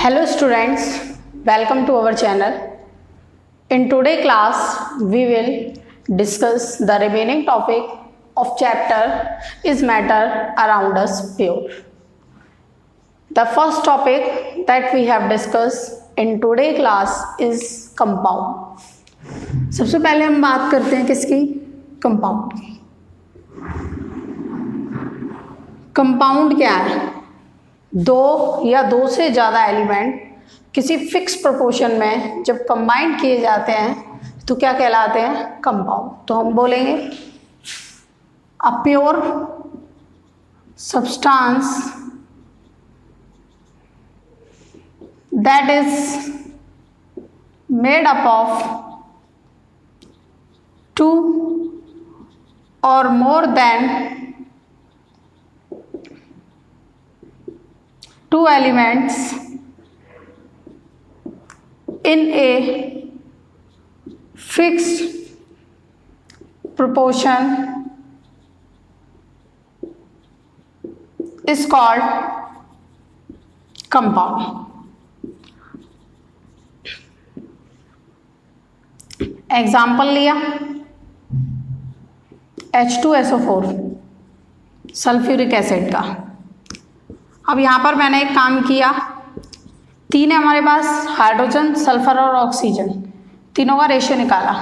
Hello students, welcome to our channel. In today's class, we will discuss the remaining topic of chapter Is Matter Around Us Pure. The first topic that we have discussed in today's class is compound. सबसे पहले हम बात करते हैं किसकी? Compound की. Compound क्या है? दो या दो से ज़्यादा एलिमेंट किसी फिक्स प्रोपोर्शन में जब कंबाइन किए जाते हैं तो क्या कहलाते हैं? कंपाउंड. तो हम बोलेंगे a pure substance that is made up of two or more than two elements in a fixed proportion is called compound. Example लिया H2SO4 सल्फ्यूरिक एसिड का. अब यहाँ पर मैंने एक काम किया, तीन है हमारे पास, हाइड्रोजन, सल्फर और ऑक्सीजन, तीनों का रेशियो निकाला.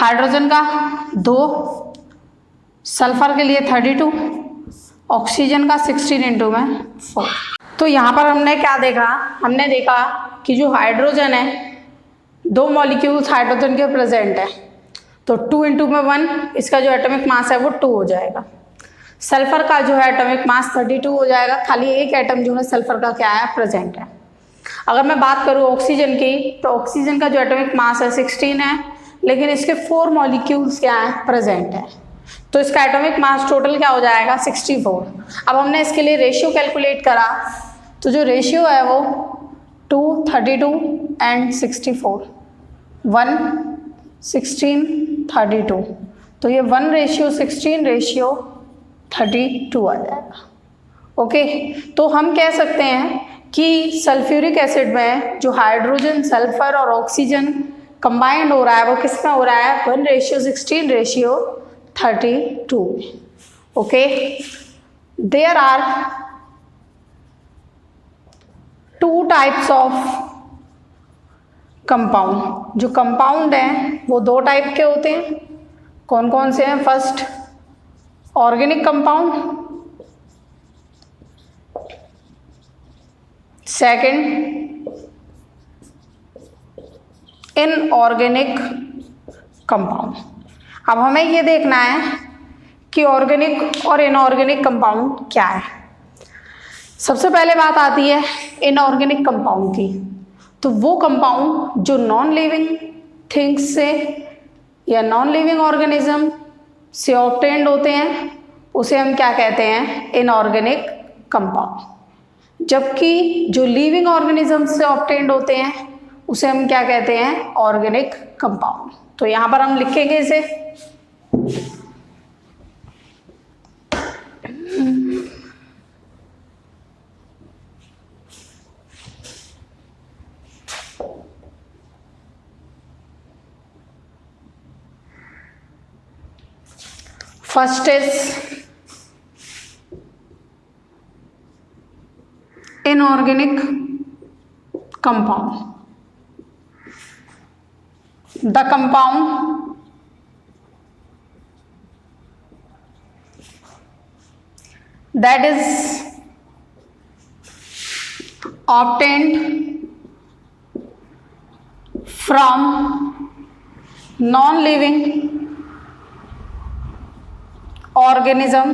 हाइड्रोजन का 2, सल्फर के लिए 32, ऑक्सीजन का 16 इंटू में 4. तो यहाँ पर हमने क्या देखा? हमने देखा कि जो हाइड्रोजन है, दो मॉलिक्यूल्स हाइड्रोजन के प्रेजेंट है, तो 2 इंटू में 1, इसका जो एटॉमिक मास है वो 2 हो जाएगा. सल्फर का जो है एटॉमिक मास 32 हो जाएगा, खाली एक एटम जो है सल्फर का क्या है? प्रेजेंट है. अगर मैं बात करूँ ऑक्सीजन की, तो ऑक्सीजन का जो एटॉमिक मास है 16 है, लेकिन इसके 4 मॉलिक्यूल्स क्या है? प्रेजेंट है, तो इसका एटॉमिक मास टोटल क्या हो जाएगा? 64. अब हमने इसके लिए रेशियो कैलकुलेट करा, तो जो रेशियो है वो 2, 32 एंड 64, 1, 16, 32, तो ये 1:16:32 आ जाएगा. ओके, तो हम कह सकते हैं कि सल्फ्यूरिक एसिड में जो हाइड्रोजन, सल्फर और ऑक्सीजन कंबाइंड हो रहा है वो किस में हो रहा है? 1:16:32. Okay, there are 2 types of compound. जो कंपाउंड हैं वो 2 टाइप के होते हैं. कौन कौन से हैं? First, organic compound. Second, inorganic compound. अब हमें ये देखना है कि ऑर्गेनिक और इनऑर्गेनिक कंपाउंड क्या है. सबसे पहले बात आती है इनऑर्गेनिक कंपाउंड की. तो वो कंपाउंड जो नॉन लिविंग थिंग्स से या नॉन लिविंग ऑर्गेनिज्म से ऑब्टेन्ड होते हैं उसे हम क्या कहते हैं? Inorganic compound. जबकि जो लिविंग ऑर्गेनिज्म से ऑब्टेन्ड होते हैं उसे हम क्या कहते हैं? Organic compound. तो यहाँ पर हम लिखेंगे इसे first is inorganic compound. The compound that is obtained from non-living organism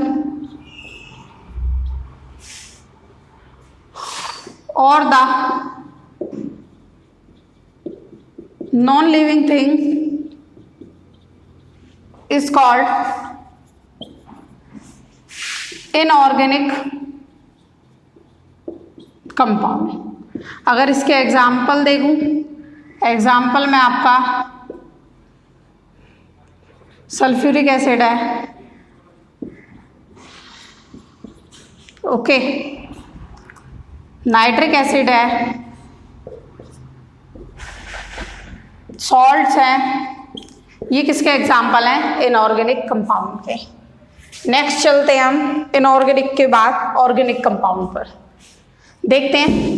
or the non-living thing is called inorganic compound. अगर इसके एग्जाम्पल देखूं, एग्जाम्पल में आपका सल्फ्यूरिक एसिड है, ओके, नाइट्रिक एसिड है, सॉल्ट्स हैं, ये किसके एग्जाम्पल हैं? इनऑर्गेनिक कंपाउंड के। नेक्स्ट चलते हैं हम इनऑर्गेनिक के बाद ऑर्गेनिक कंपाउंड पर, देखते हैं।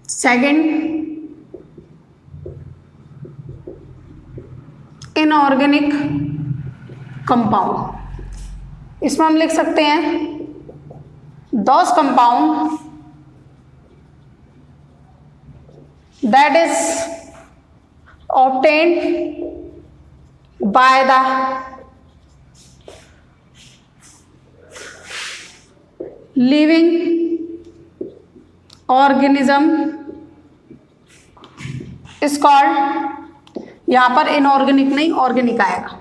सेकंड, इनऑर्गेनिक कंपाउंड, इसमें हम लिख सकते हैं those compound that is obtained by the living organism is called, यहां पर इनऑर्गेनिक नहीं ऑर्गेनिक आएगा,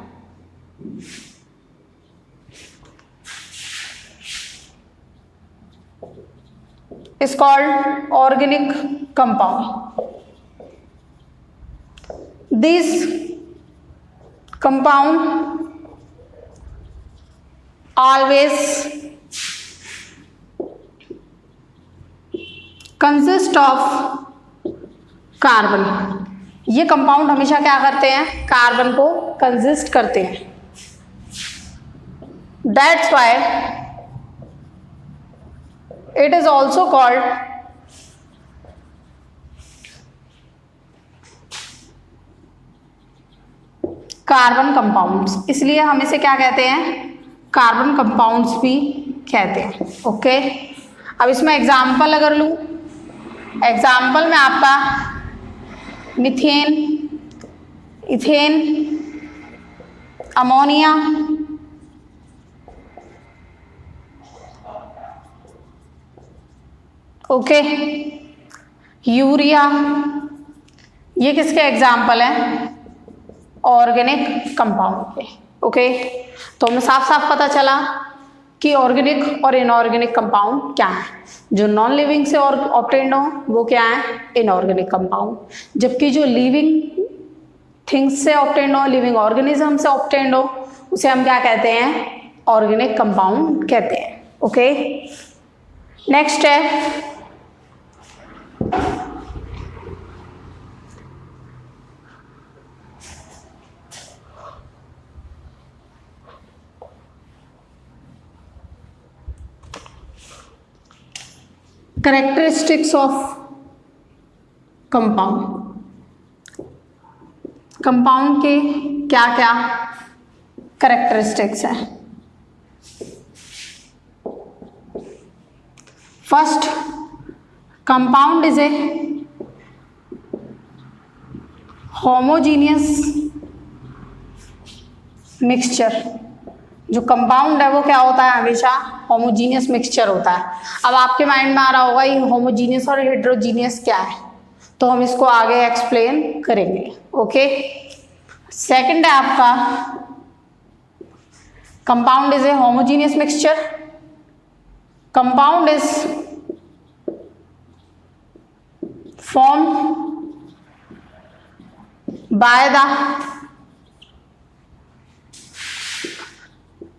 is called organic compound. These compound always consist of carbon. ये कंपाउंड हमेशा क्या करते हैं? कार्बन को कंसिस्ट करते हैं। That's why it is also called carbon compounds, इसलिए हम इसे क्या कहते हैं? कार्बन कंपाउंड्स भी कहते हैं। ओके, अब इसमें एग्जाम्पल अगर लूँ, एग्जाम्पल में आपका methane, ethane, ammonia, okay, urea, ये किसके एग्जाम्पल हैं? ऑर्गेनिक कंपाउंड के। ओके, तो हमें साफ साफ पता चला कि ऑर्गेनिक और इनऑर्गेनिक कंपाउंड क्या है। जो नॉन लिविंग से और ऑब्टेन्ड हो वो क्या है? इनऑर्गेनिक कंपाउंड, जबकि जो लिविंग थिंग्स से ऑब्टेन्ड हो, लिविंग ऑर्गेनिज्म से ऑब्टेन्ड हो, उसे हम क्या कहते हैं? ऑर्गेनिक कंपाउंड कहते हैं। ओके, नेक्स्ट है कैरेक्टरिस्टिक्स ऑफ कंपाउंड। कंपाउंड के क्या क्या कैरेक्टरिस्टिक्स हैं? First, compound is a homogeneous mixture. जो कंपाउंड है वो क्या होता है? हमेशा होमोजीनियस मिक्सचर होता है। अब आपके माइंड में आ रहा होगा ये होमोजीनियस और हेट्रोजीनियस क्या है, तो हम इसको आगे एक्सप्लेन करेंगे। ओके, सेकंड है आपका compound is a homogeneous mixture. Compound is formed by the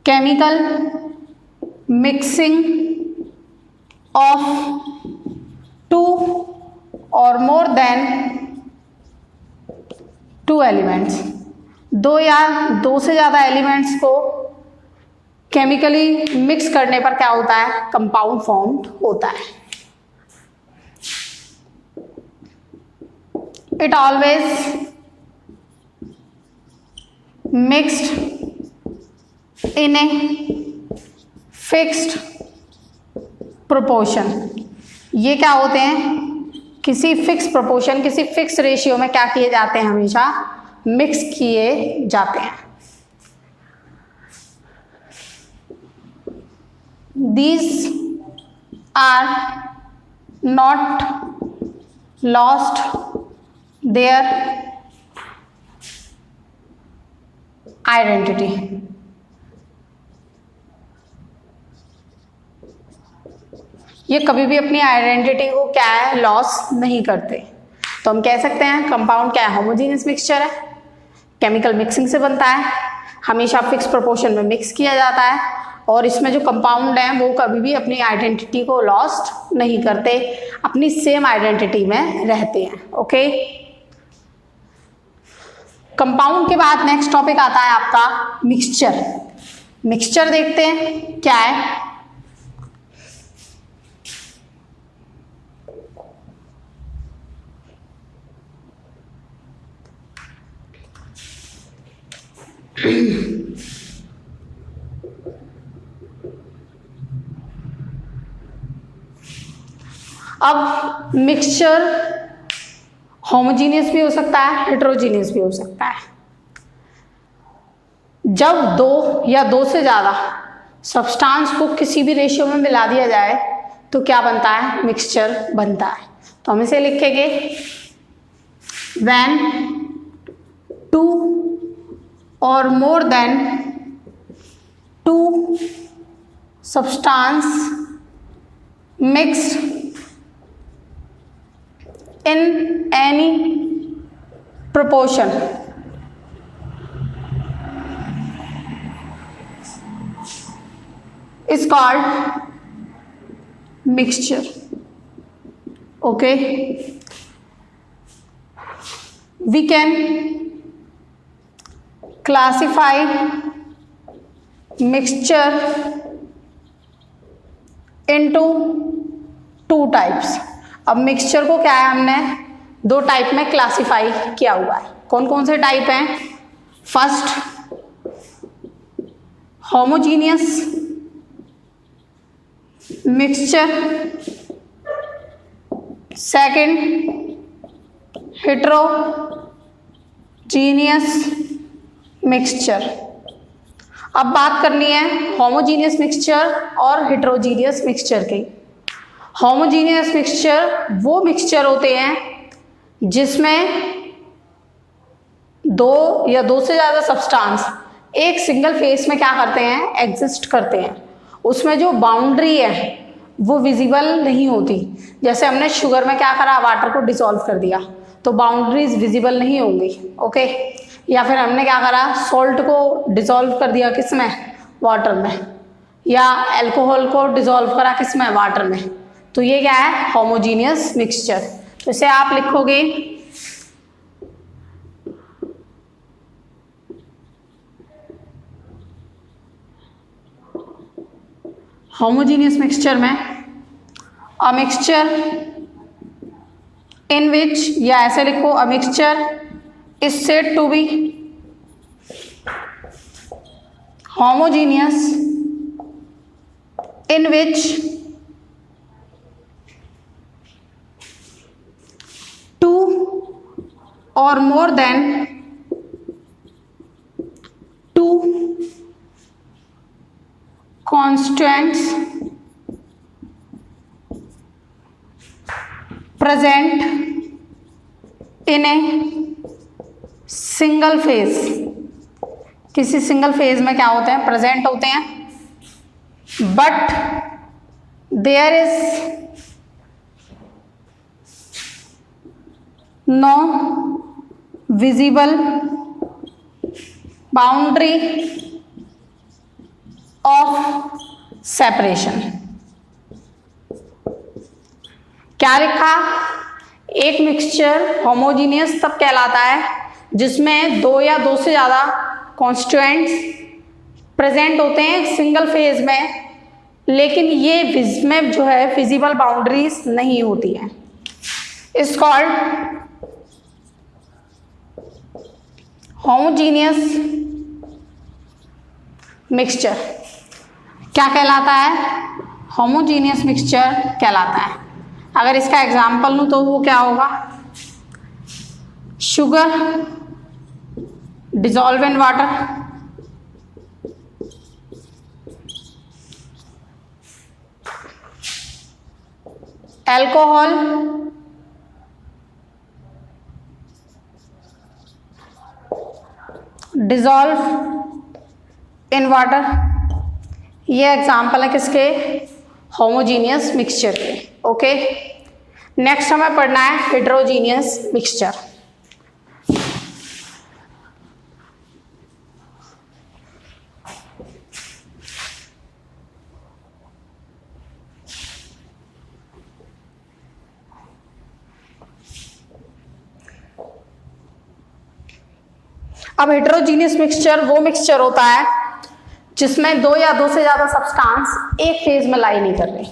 chemical mixing of two or more than two elements। दो या दो से ज़्यादा एलिमेंट्स को केमिकली मिक्स करने पर क्या होता है? कंपाउंड फॉर्म्ड होता है। It always mixed in a fixed proportion। ये क्या होते हैं? किसी फिक्स प्रोपोर्शन, किसी फिक्स रेशियो में क्या किए जाते हैं? हमेशा मिक्स किए जाते हैं। These are not lost their identity। ये कभी भी अपनी आइडेंटिटी को क्या है? लॉस नहीं करते। तो हम कह सकते हैं कंपाउंड क्या है? होमोजीनियस मिक्सचर है, केमिकल मिक्सिंग से बनता है, हमेशा फिक्स प्रोपोर्शन में मिक्स किया जाता है, और इसमें जो कंपाउंड हैं वो कभी भी अपनी आइडेंटिटी को लॉस्ट नहीं करते, अपनी सेम आइडेंटिटी में रहते हैं। ओके, कंपाउंड के बाद नेक्स्ट टॉपिक आता है आपका मिक्सचर। मिक्सचर देखते हैं क्या है। अब मिक्सचर होमोजीनियस भी हो सकता है, हेटेरोजीनियस भी हो सकता है। जब दो या दो से ज़्यादा सब्सटेंस को किसी भी रेशियो में मिला दिया जाए तो क्या बनता है? मिक्सचर बनता है। तो हम इसे लिखेंगे when 2 or more than 2 substance mixed in any proportion is called mixture. Okay, we can classify mixture into 2 types. अब मिक्सचर को क्या है, हमने 2 टाइप में क्लासिफाई किया हुआ है। कौन कौन से टाइप हैं? First homogeneous mixture, second heterogeneous mixture. अब बात करनी है होमोजीनियस मिक्सचर और हेटेरोजीनियस मिक्सचर की। होमोजीनियस मिक्सचर वो मिक्सचर होते हैं जिसमें 2 या 2 से ज़्यादा सब्सटेंस एक सिंगल फेस में क्या करते हैं? एग्जिस्ट करते हैं। उसमें जो बाउंड्री है वो विजिबल नहीं होती। जैसे हमने शुगर में क्या करा? वाटर को डिसॉल्व कर दिया, तो बाउंड्रीज विजिबल नहीं होंगी। ओके, या फिर हमने क्या करा? सॉल्ट को डिसॉल्व कर दिया, किस में? वाटर में। या अल्कोहल को डिसॉल्व करा, किस में? वाटर में। तो ये क्या है? Homogeneous mixture. तो इसे आप लिखोगे होमोजीनियस मिक्सचर में अ मिक्सचर इन विच, या ऐसे लिखो a mixture is said to be homogeneous in which 2 or more than 2 constituents present in a single phase। किसी सिंगल फेज में क्या होते हैं? प्रेजेंट होते हैं, but there is no visible boundary of separation। क्या लिखा? एक मिक्सचर होमोजीनियस तब कहलाता है जिसमें 2 या 2 से ज़्यादा कॉन्स्टिट्यूएंट्स प्रेजेंट होते हैं एक सिंगल फेज में, लेकिन ये में जो है फिजिबल बाउंड्रीज नहीं होती हैं। It's called homogeneous mixture. क्या कहलाता है? होमोजीनियस मिक्सचर कहलाता है। अगर इसका एग्जाम्पल लूँ तो वो क्या होगा? Sugar dissolve in water, alcohol dissolve in water. ये एग्जाम्पल है किसके? होमोजीनियस मिक्सचर के। ओके, नेक्स्ट हमें पढ़ना है हेटेरोजीनियस मिक्सचर। अब हेटेरोजीनियस मिक्सचर वो मिक्सचर होता है जिसमें दो या दो से ज्यादा सब्सटेंस एक फेज में लाई नहीं कर रही,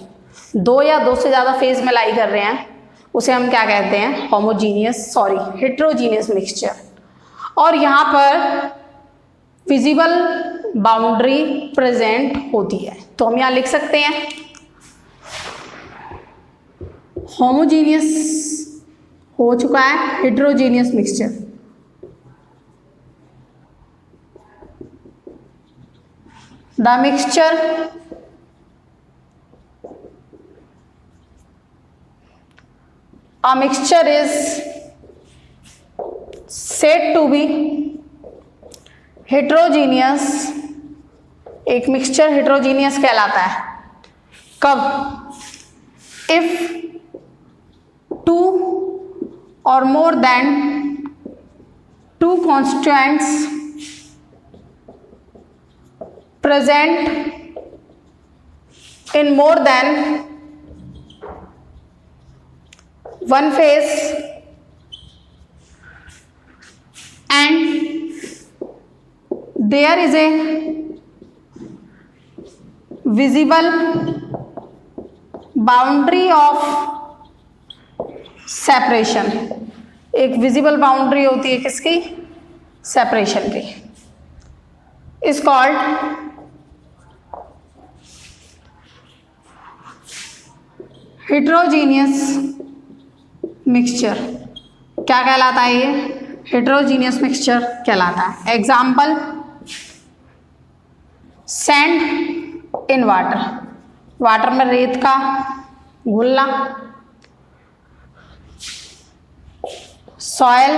दो या दो से ज्यादा फेज में लाई कर रहे हैं, उसे हम क्या कहते हैं, हेटेरोजीनियस मिक्सचर। और यहाँ पर विजिबल बाउंड्री प्रेजेंट होती है, तो हम यहाँ लिख सकते हैं होमोजीनियस हो चुका है, heterogeneous mixture. The mixture a mixture is said to be heterogeneous, एक मिक्सचर हेटेरोजीनियस कहलाता है कब, if two or more than two constituents present in more than one phase and there is a visible boundary of separation, एक visible boundary होती है किसकी, separation की, is called heterogeneous mixture. क्या कहलाता है ये, हेटेरोजीनियस मिक्सचर कहलाता है। Example, sand in water, water में रेत का घुलना, सॉयल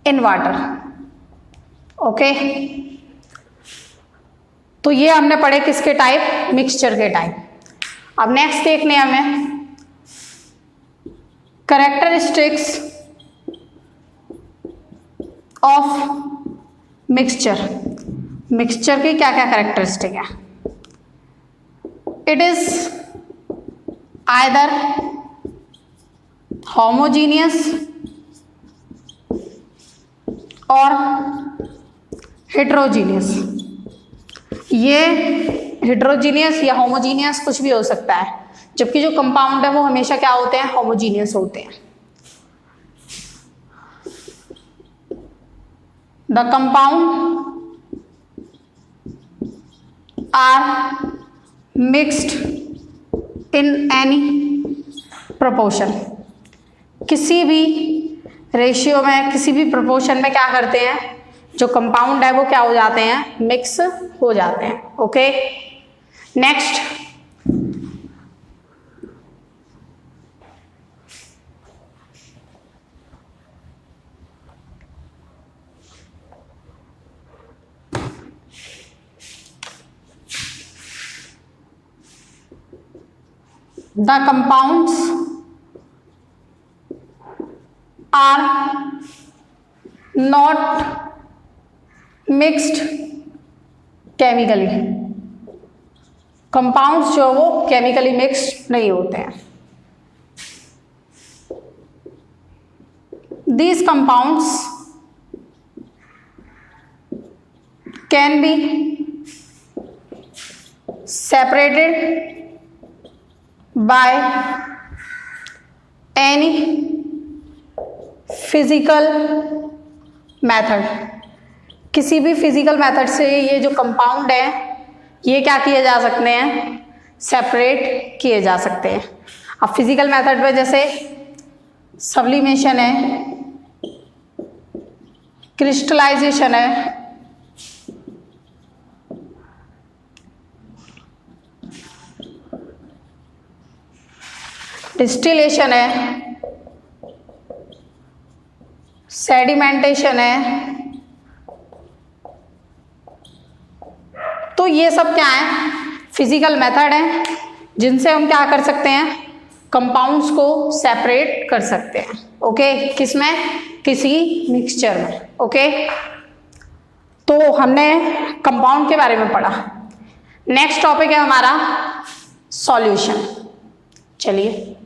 इन वाटर। ओके, तो ये हमने पढ़े किसके टाइप, मिक्सचर के टाइप। अब नेक्स्ट देखने हमें कैरेक्टरिस्टिक्स ऑफ मिक्सचर, मिक्सचर की क्या क्या कैरेक्टरिस्टिक है। इट इज आइदर होमोजीनियस और हेटेरोजीनियस। ये हेटेरोजीनियस या होमोजीनियस कुछ भी हो सकता है, जबकि जो कंपाउंड है वो हमेशा क्या होते हैं, होमोजीनियस होते हैं। The compound are mixed in any proportion, किसी भी रेशियो में, किसी भी प्रोपोर्शन में क्या करते हैं, जो कंपाउंड है वो क्या हो जाते हैं, मिक्स हो जाते हैं। Okay, next, the compounds are not mixed chemically, compounds जो वो केमिकली मिक्स्ड नहीं होते हैं। These compounds can be separated by any physical method, किसी भी फिजिकल मेथड से ये जो कंपाउंड है ये क्या किए जा सकते हैं, सेपरेट किए जा सकते हैं। अब फिजिकल मेथड में जैसे सब्लिमेशन है, क्रिस्टलाइजेशन है, डिस्टिलेशन है, सेडिमेंटेशन है, तो ये सब क्या है, फिजिकल मेथड है जिनसे हम क्या कर सकते हैं, कंपाउंड्स को सेपरेट कर सकते हैं। ओके, किसमें, किसी मिक्सचर में। ओके, तो हमने कंपाउंड के बारे में पढ़ा। नेक्स्ट टॉपिक है हमारा सॉल्यूशन। चलिए,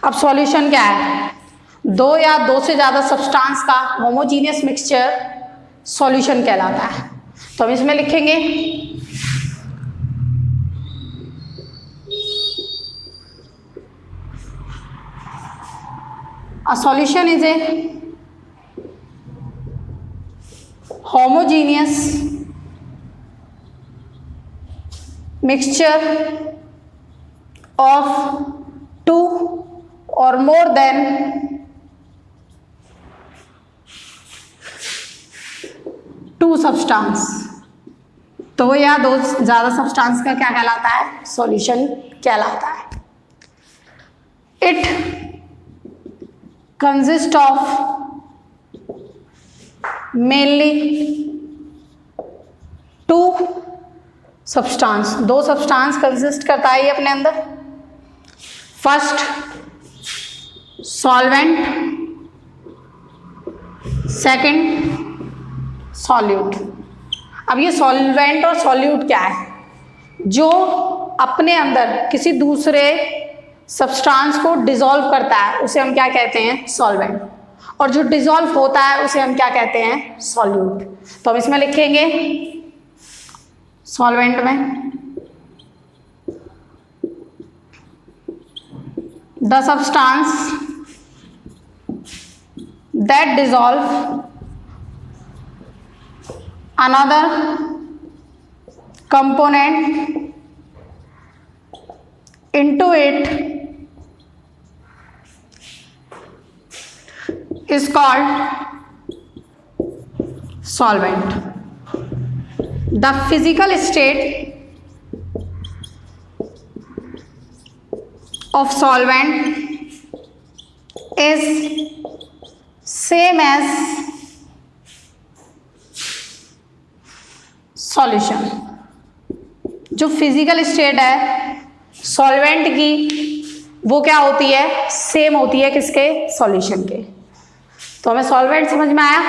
अब सॉल्यूशन क्या है? दो या दो से ज्यादा सब्सटेंस का होमोजीनियस मिक्सचर सॉल्यूशन कहलाता है। तो हम इसमें लिखेंगे a solution is a homogeneous mixture of two or more than two substance। तो या दो ज्यादा सब्सटेंस का क्या कहलाता है? सॉल्यूशन कहलाता है। It consist of mainly two substance, दो सब्सटेंस कंसिस्ट करता है ये अपने अंदर। First solvent, second solute. अब ये सॉल्वेंट और सॉल्यूट क्या है? जो अपने अंदर किसी दूसरे सब्सटेंस को डिसॉल्व करता है उसे हम क्या कहते हैं? सॉल्वेंट। और जो डिसॉल्व होता है उसे हम क्या कहते हैं? सॉल्यूट। तो हम इसमें लिखेंगे सॉल्वेंट में the substance that dissolve another component into it is called solvent. The physical state of solvent is same as solution. जो फिजिकल स्टेट है सॉल्वेंट की वो क्या होती है? सेम होती है किसके? सॉल्यूशन के। तो हमें सॉल्वेंट समझ में आया।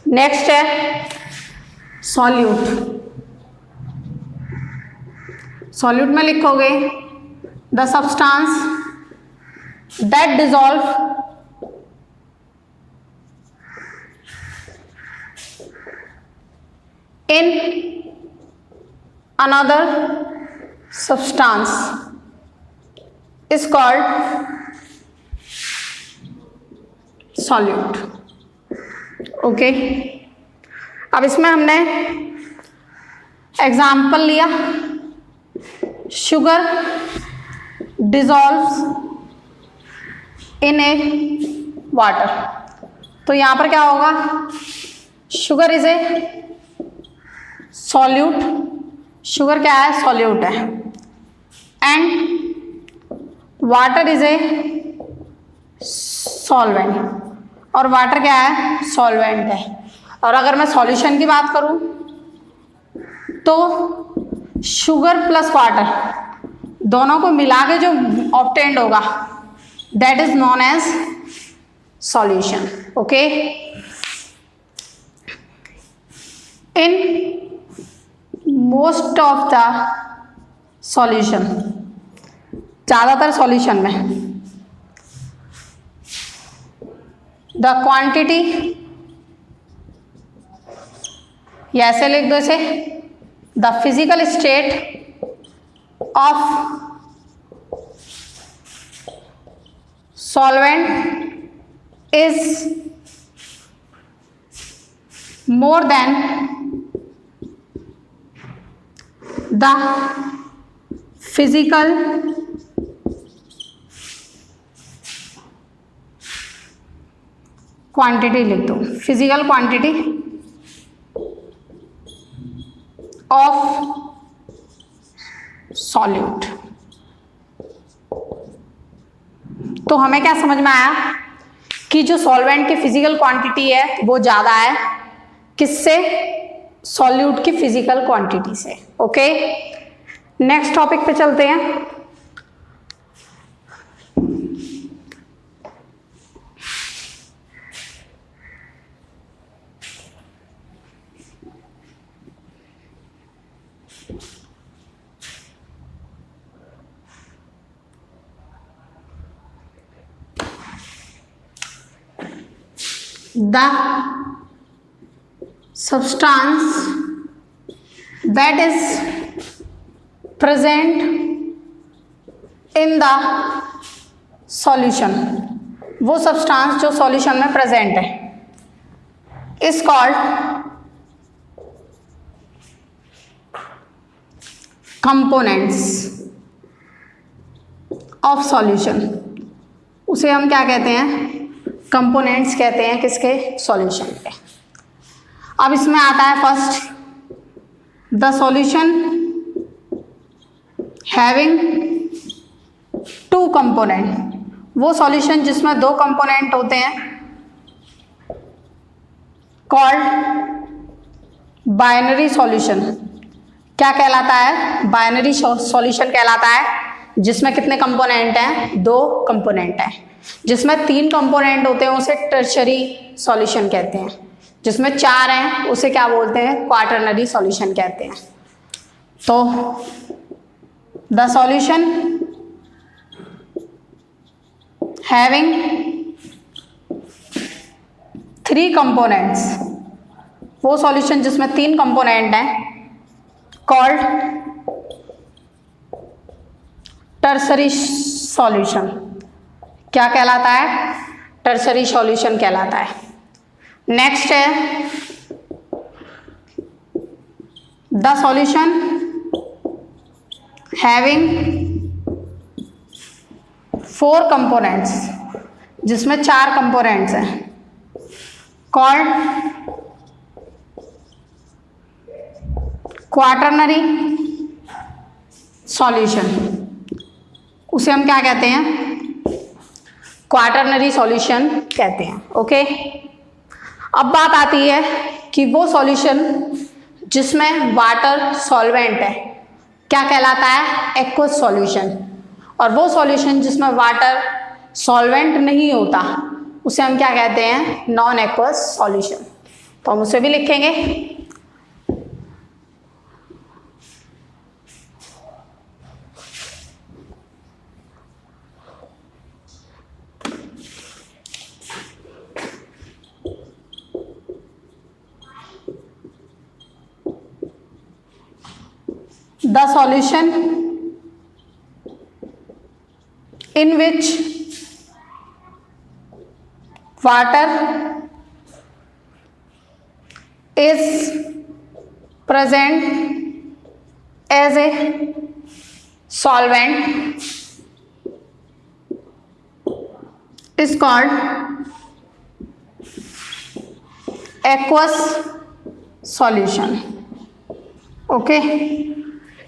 नेक्स्ट है सॉल्यूट। सॉल्यूट में लिखोगे the substance that dissolve in another substance is called solute. Okay, अब इसमें हमने एग्जाम्पल लिया, sugar dissolves in a water। तो यहां पर क्या होगा? Sugar is a solute. Sugar क्या है? सॉल्यूट है। And water is a solvent. और वाटर क्या है? सॉल्वेंट है। और अगर मैं सॉल्यूशन की बात करूं तो शुगर प्लस वाटर दोनों को मिला के जो ऑब्टेन्ड होगा that is known as solution. Okay, in most of the solution, ज्यादातर सॉल्यूशन में द क्वांटिटी, या ऐसे लिख दो इसे, the physical state of solvent is more than the physical quantity लिख दो, physical quantity ऑफ सॉल्यूट। तो हमें क्या समझ में आया कि जो सॉल्वेंट की फिजिकल क्वांटिटी है वो ज्यादा है किससे? सॉल्यूट की फिजिकल क्वांटिटी से। ओके, नेक्स्ट टॉपिक पे चलते हैं। The substance that is present in the solution, वो सब्सटेंस जो सॉल्यूशन में प्रेजेंट है, is called components of solution. उसे हम क्या कहते हैं? कंपोनेंट्स कहते हैं किसके? सॉल्यूशन के। अब इसमें आता है first, the solution having two component, वो सॉल्यूशन जिसमें दो कंपोनेंट होते हैं, कॉल्ड बाइनरी सॉल्यूशन। क्या कहलाता है? बाइनरी सॉल्यूशन कहलाता है, जिसमें कितने कंपोनेंट हैं? दो कंपोनेंट हैं। जिसमें तीन कंपोनेंट होते हैं उसे टर्शरी सॉल्यूशन कहते हैं, जिसमें चार हैं उसे क्या बोलते हैं? क्वाटरनरी सॉल्यूशन कहते हैं। तो the solution having three components, वो सॉल्यूशन जिसमें तीन कंपोनेंट हैं, कॉल्ड टर्सरी सॉल्यूशन। क्या कहलाता है? टर्सरी सॉल्यूशन कहलाता है। नेक्स्ट है the solution having four components, जिसमें चार कंपोनेंट्स हैं, कॉल्ड क्वाटरनरी सॉल्यूशन। उसे हम क्या कहते हैं? क्वाटरनरी सॉल्यूशन कहते हैं। ओके, अब बात आती है कि वो सॉल्यूशन जिसमें वाटर सॉल्वेंट है क्या कहलाता है? Aqueous solution. और वो सॉल्यूशन जिसमें वाटर सॉल्वेंट नहीं होता उसे हम क्या कहते हैं? Non aqueous solution. तो हम उसे भी लिखेंगे। The solution in which water is present as a solvent is called aqueous solution. Okay,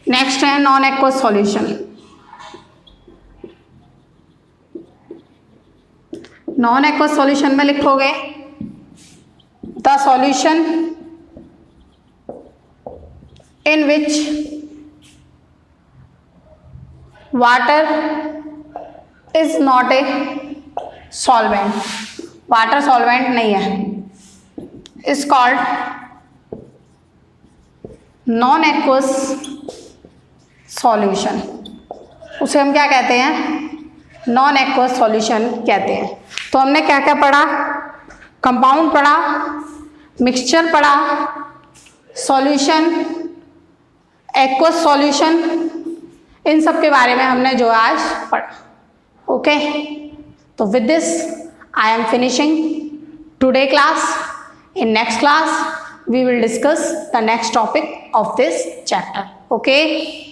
next है non aqueous solution. Non aqueous solution में लिखोगे the solution in which water is not a solvent, water solvent नहीं है, is called non aqueous solution. उसे हम क्या कहते हैं? नॉन एक्वस सॉल्यूशन कहते हैं। तो हमने क्या क्या पढ़ा? कंपाउंड पढ़ा, मिक्सचर पढ़ा, सॉल्यूशन, एक्वस सॉल्यूशन, इन सब के बारे में हमने जो आज पढ़ा। ओके, तो with this I am finishing today class. In next class we will discuss the next topic of this chapter. Okay.